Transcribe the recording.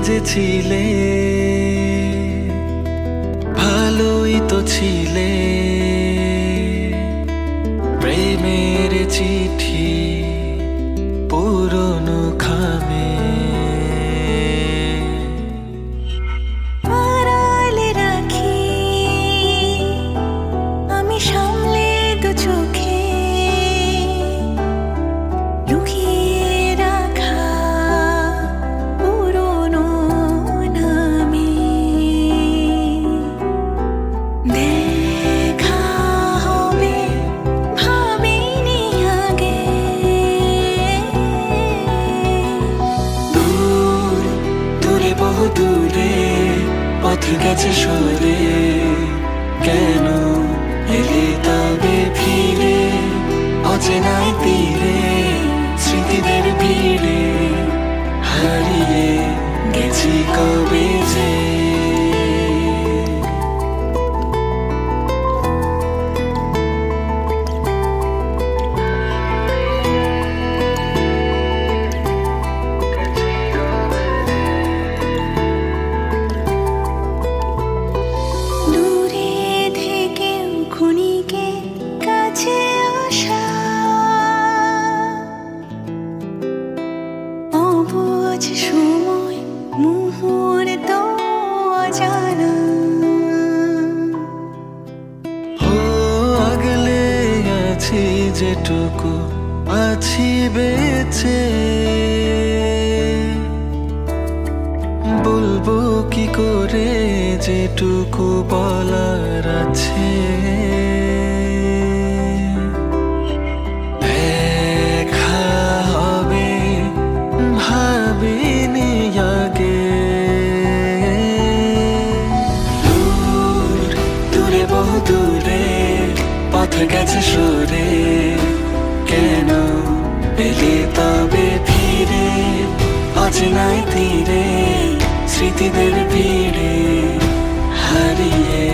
যে ছিলে ভালোই তো ছিলে, প্রেমের চিঠি পুরনো খামে আড়ালে রাখি আমি সামলে দু চোখে, লুকিয়ে রাখা পুরনো নামে। দেখা হবে ভাবিনি আগে, দূর দূরে বহু দূরে পথ গেছে সরে, কেন এলে তবে ফিরে অচেনায় তীরে স্মৃতিদের ভিড়ে হারিয়ে গেছি কবে যে। দূরে থেকেও ক্ষণিকে কাছে আসা, অবুঝ সময় মুহূর্ত অজানা। ও আগলে আছি যেটুকু আছি বেঁচে, বলবো কি করে যেটুকু বলার আছে। দেখা হবে ভাবিনি আগে, দূর দূরে বহু দূরে পথ গেছে সরে, কেন এলে তবে ফিরে অচেনায় তীরে স্মৃতিদের ভিড়ে হারিয়ে